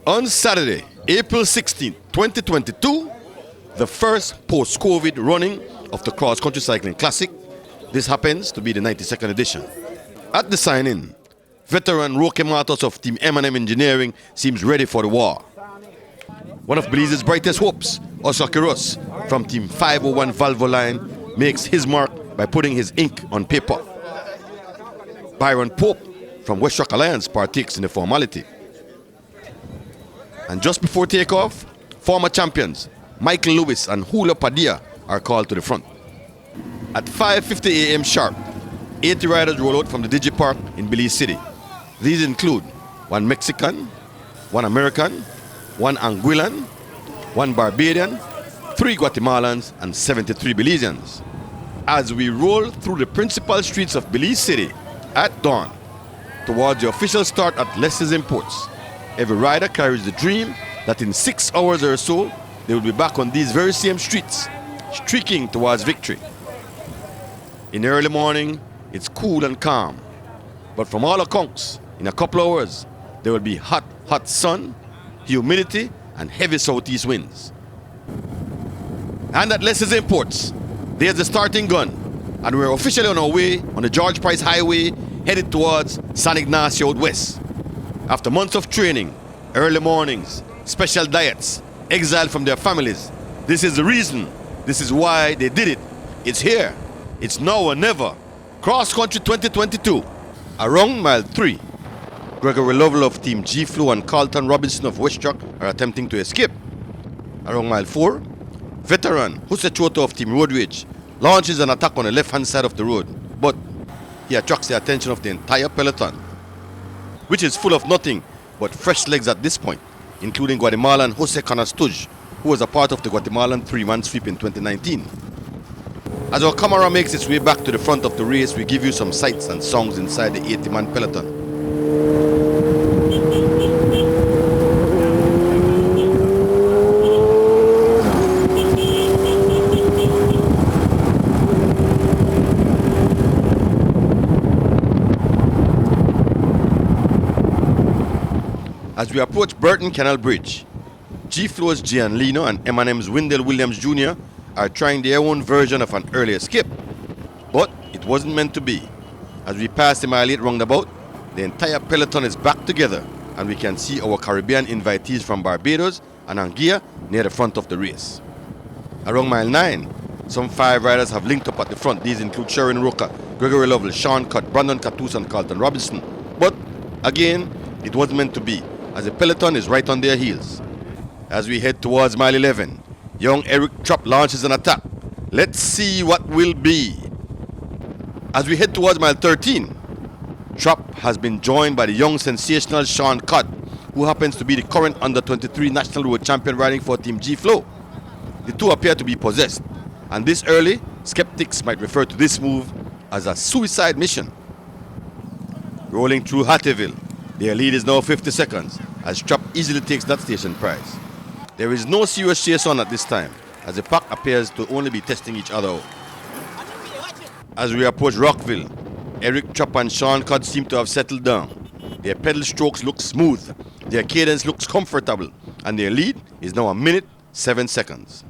On Saturday, April 16, 2022, the first post-COVID running of the Cross Country Cycling Classic. This happens to be the 92nd edition. At the sign-in, veteran Roque Matos of Team M&M Engineering seems ready for the war. One of Belize's brightest hopes, Oscar Quiros from Team 501 Valvoline, makes his mark by putting his ink on paper. Byron Pope from West Rock Alliance partakes in the formality. And just before takeoff, former champions Michael Lewis and Julio Padilla are called to the front. At 5:50 a.m. sharp, 80 riders roll out from the Digipark in Belize City. These include one Mexican, one American, one Anguillan, one Barbadian, 3 Guatemalans, and 73 Belizeans. As we roll through the principal streets of Belize City at dawn towards the official start at Lester's Imports, every rider carries the dream that in 6 hours or so, they will be back on these very same streets, streaking towards victory. In the early morning, it's cool and calm. But from all accounts, in a couple hours, there will be hot, hot sun, humidity, and heavy southeast winds. And at Lester's Imports, there's the starting gun, and we're officially on our way on the George Price Highway, headed towards San Ignacio West. After months of training, early mornings, special diets, exiled from their families, this is the reason, this is why they did it. It's here. It's now or never. Cross Country 2022. Around mile 3, Gregory Lovell of Team G Flow and Carlton Robinson of West Rock are attempting to escape. Around mile 4, veteran Jose Choto of Team Road Rage launches an attack on the left-hand side of the road, but he attracts the attention of the entire peloton, which is full of nothing but fresh legs at this point, including Guatemalan Jose Canastuj, who was a part of the Guatemalan 3-man sweep in 2019. As our camera makes its way back to the front of the race, we give you some sights and songs inside the 80-man peloton. As we approach Burton Canal Bridge, G-Flow's Gian Lino and M&M's Wendell Williams Jr. are trying their own version of an earlier skip. But it wasn't meant to be. As we pass the mile 8 roundabout, the entire peloton is back together, and we can see our Caribbean invitees from Barbados and Anguilla near the front of the race. Around mile 9, some 5 riders have linked up at the front. These include Sharon Roca, Gregory Lovell, Sean Cutt, Brandon Catus, and Carlton Robinson. But again, it wasn't meant to be, as the peloton is right on their heels. As we head towards mile 11, young Eric Trapp launches an attack. Let's see what will be. As we head towards mile 13, Trapp has been joined by the young sensational Sean Cutt, who happens to be the current under-23 national road champion riding for Team G-Flow. The two appear to be possessed, and this early, skeptics might refer to this move as a suicide mission. Rolling through Hattieville, their lead is now 50 seconds, as Trapp easily takes that station prize. There is no serious chase on at this time, as the pack appears to only be testing each other out. As we approach Rockville, Eric Trapp and Sean Cutt seem to have settled down. Their pedal strokes look smooth, their cadence looks comfortable, and their lead is now 1 minute, 7 seconds.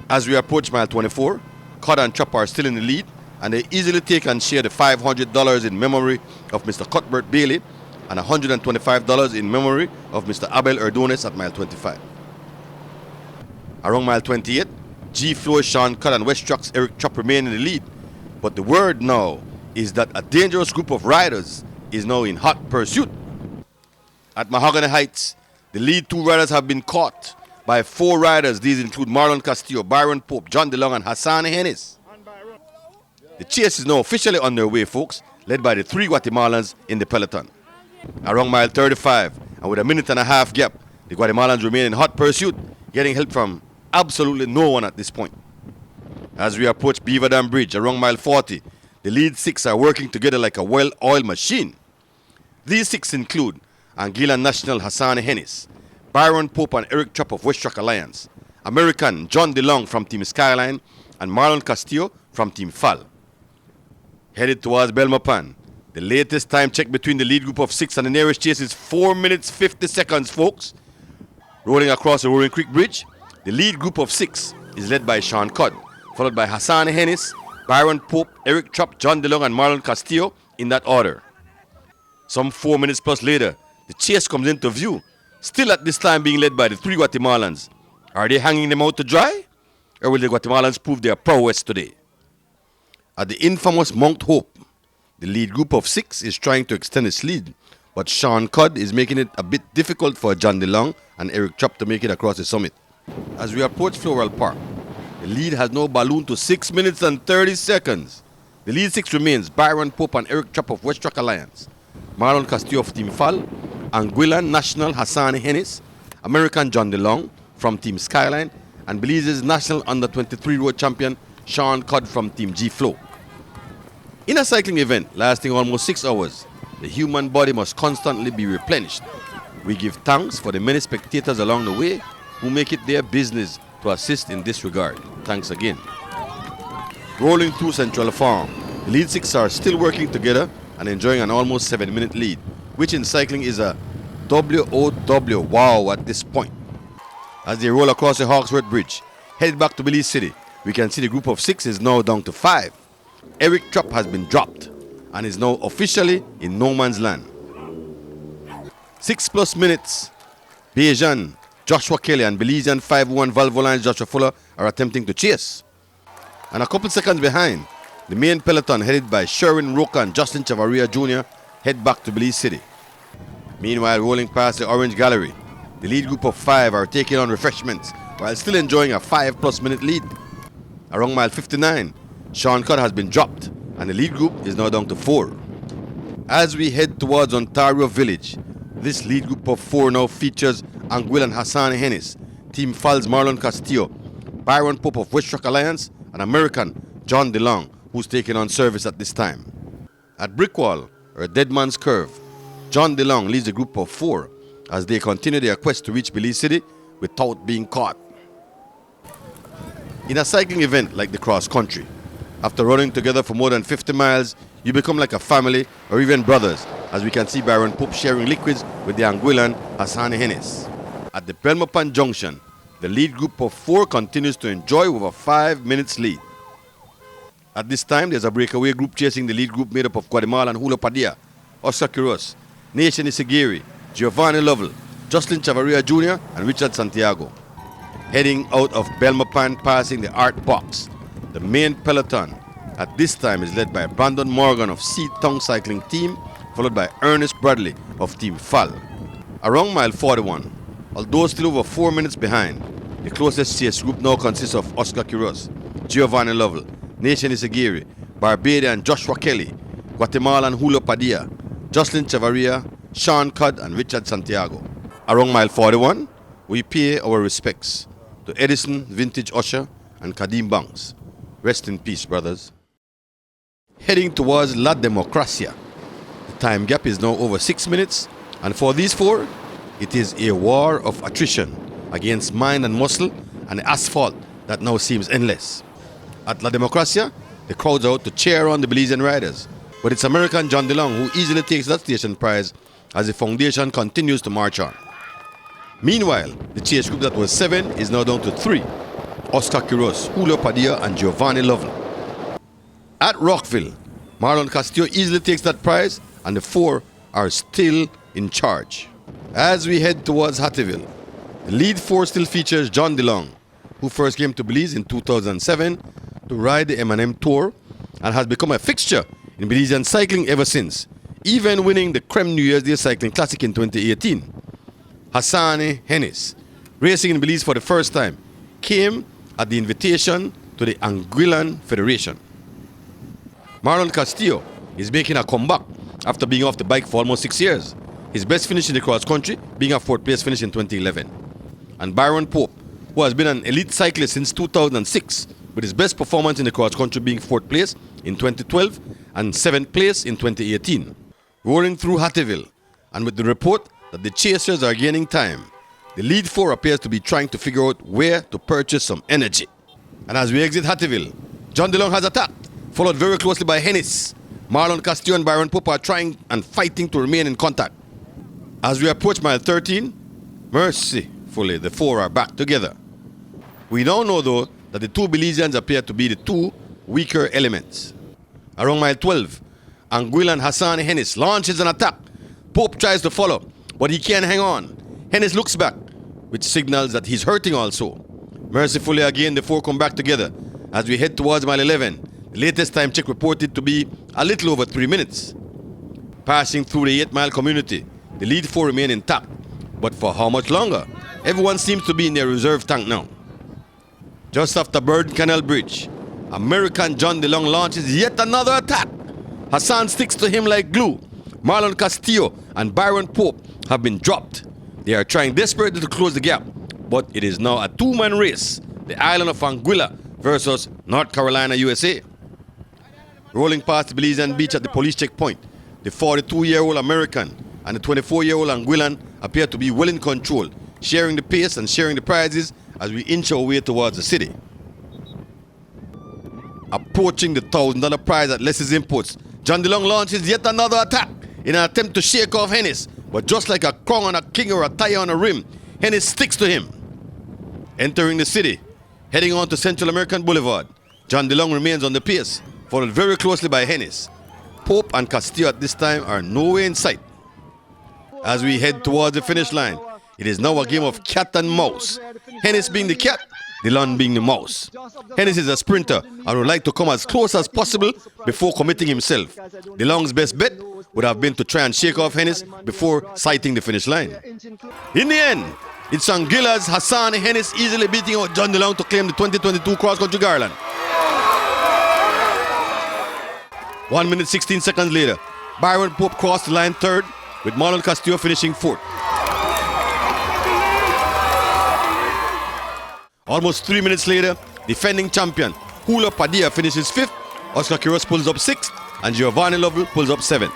As we approach mile 24, Cutt and Trapp are still in the lead, and they easily take and share the $500 in memory of Mr. Cuthbert Bailey and $125 in memory of Mr. Abel Erdones at mile 25. Around mile 28, G-Flow, Sean Cutt, and West Rock's Eric Trapp remain in the lead, but the word now is that a dangerous group of riders is now in hot pursuit. At Mahogany Heights, the lead 2 riders have been caught by 4 riders. These include Marlon Castillo, Byron Pope, John DeLong, and Hassan Hennis. The chase is now officially underway, folks, led by the 3 Guatemalans in the peloton. Around mile 35, and with 1.5 minute gap, the Guatemalans remain in hot pursuit, getting help from absolutely no one at this point. As we approach Beaver Dam Bridge, around mile 40, the lead 6 are working together like a well-oiled machine. These 6 include Anguillan national Hassan Hennis, Byron Pope and Eric Trapp of West Rock Alliance, American John DeLong from Team Skyline, and Marlon Castillo from Team FAL. Headed towards Belmopan, The latest time check between the lead group of 6 and the nearest chase is 4 minutes 50 seconds, folks. Rolling across the Roaring Creek Bridge, the lead group of 6 is led by Sean Cudd, followed by Hassan Hennis, Byron Pope, Eric Trapp, John DeLong, and Marlon Castillo in that order. Some 4 minutes plus later, the chase comes into view, still at this time being led by the 3 Guatemalans. Are they hanging them out to dry? Or will the Guatemalans prove their prowess today? At the infamous Mount Hope, the lead group of 6 is trying to extend its lead, but Sean Cudd is making it a bit difficult for John DeLong and Eric Trapp to make it across the summit. As we approach Floral Park, the lead has now ballooned to 6 minutes and 30 seconds. The lead 6 remains Byron Pope and Eric Trapp of West Track Alliance, Marlon Castillo of Team Fall, Anguillan National Hassan Hennis, American John DeLong from Team Skyline, and Belize's National Under-23 Road Champion Sean Cudd from Team G Flow. In a cycling event lasting almost 6 hours, the human body must constantly be replenished. We give thanks for the many spectators along the way who make it their business to assist in this regard. Thanks again. Rolling through Central Farm, the lead 6 are still working together and enjoying an almost 7-minute lead, which in cycling is a WOW wow at this point. As they roll across the Hawksworth Bridge, headed back to Belize City, we can see the group of 6 is now down to 5. Eric Trapp has been dropped and is now officially in no man's land. 6+ minutes, Bejan, Joshua Kelly and Belizean 5-1 Valvolines Joshua Fuller are attempting to chase. And a couple seconds behind, the main peloton headed by Sherwin Roca and Justin Chavarria Jr. head back to Belize City. Meanwhile, rolling past the Orange Gallery, the lead group of 5 are taking on refreshments while still enjoying a 5+ minute lead. Around mile 59, Sean Cudd has been dropped and the lead group is now down to 4. As we head towards Ontario Village, this lead group of 4 now features Anguillan Hassan Hennis, Team Fall's Marlon Castillo, Byron Pope of West Track Alliance, and American John DeLong, who's taking on service at this time. At Brickwall, or Dead Man's Curve, John DeLong leads a group of 4 as they continue their quest to reach Belize City without being caught. In a cycling event like the cross country, after running together for more than 50 miles, you become like a family or even brothers, as we can see Byron Pope sharing liquids with the Anguillan Hassan Hennis. At the Belmopan Junction, the lead group of 4 continues to enjoy with a 5 minutes lead. At this time, there's a breakaway group chasing the lead group made up of Guatemala and Julio Padilla, Oscar Quiros, Nation Isagiri, Giovanni Lovell, Jocelyn Chavarria Jr. and Richard Santiago. Heading out of Belmopan, passing the Art Box, the main peloton at this time is led by Brandon Morgan of Sea Tongue Cycling Team, followed by Ernest Bradley of Team Fall. Around mile 41, although still over 4 minutes behind, the closest chase group now consists of Oscar Quiros, Giovanni Lovell, Nation Isagiri, Barbadian Joshua Kelly, Guatemalan Julio Padilla, Jocelyn Chavarria, Sean Cudd and Richard Santiago. Around mile 41, we pay our respects to Edison, Vintage Usher and Kadim Banks. Rest in peace, brothers. Heading towards La Democracia, the time gap is now over 6 minutes, and for these 4, it is a war of attrition against mind and muscle and the asphalt that now seems endless. At La Democracia, the crowds are out to cheer on the Belizean riders, but it's American John DeLong who easily takes that station prize as the foundation continues to march on. Meanwhile, the chase group that was 7 is now down to 3. Oscar Quiros, Julio Padilla and Giovanni Lovell. At Rockville, Marlon Castillo easily takes that prize and the 4 are still in charge. As we head towards Hattieville, the lead 4 still features John DeLong, who first came to Belize in 2007 to ride the M&M Tour and has become a fixture in Belizean cycling ever since, even winning the Creme New Year's Day Cycling Classic in 2018. Hassani Hennis, racing in Belize for the first time, came at the invitation to the Anguillan Federation. Marlon Castillo is making a comeback after being off the bike for almost 6 years. His best finish in the cross country being a 4th place finish in 2011. And Byron Pope, who has been an elite cyclist since 2006, with his best performance in the cross country being 4th place in 2012 and 7th place in 2018. Rolling through Hattieville, and with the report that the chasers are gaining time, the lead 4 appears to be trying to figure out where to purchase some energy. And as we exit Hattieville, John DeLong has attacked, followed very closely by Hennis, Marlon Castillo and Byron Pope are trying and fighting to remain in contact. As we approach mile 13, mercifully, the four are back together. We now know, though, that the two Belizeans appear to be the two weaker elements. Around mile 12, Anguilla and Hassan Hennis launches an attack. Pope tries to follow, but he can't hang on. Hennis looks back, which signals that he's hurting also. Mercifully, again, the four come back together. As we head towards mile 11, the latest time check reported to be a little over 3 minutes. Passing through the 8-mile community, the lead four remain intact. But for how much longer? Everyone seems to be in their reserve tank now. Just after Burton Canal Bridge, American John DeLong launches yet another attack. Hassan sticks to him like glue. Marlon Castillo and Byron Pope have been dropped. They are trying desperately to close the gap, but it is now a two-man race. The island of Anguilla versus North Carolina, USA. Rolling past the Belizean beach at the police checkpoint, the 42-year-old American and the 24-year-old Anguillan appear to be well in control, sharing the pace and sharing the prizes as we inch our way towards the city. Approaching the $1,000 prize at Leslie's Imports, John DeLong launches yet another attack in an attempt to shake off Hennis, but just like a crown on a king or a tie on a rim, Hennis sticks to him. Entering the city, heading on to Central American Boulevard, John DeLong remains on the pace, followed very closely by Hennis. Pope and Castillo at this time are nowhere in sight. As we head towards the finish line, it is now a game of cat and mouse. Hennis being the cat, DeLong being the mouse. Hennis is a sprinter and would like to come as close as possible before committing himself. DeLong's best bet would have been to try and shake off Hennis before sighting the finish line. In the end, it's Anguilla's Hassan Hennis easily beating out John DeLong to claim the 2022 cross-country Garland. 1 minute 16 seconds later, Byron Pope crossed the line third, with Marlon Castillo finishing fourth. Almost 3 minutes later, defending champion Julio Padilla finishes fifth, Oscar Quiroz pulls up sixth, and Giovanni Lovell pulls up seventh.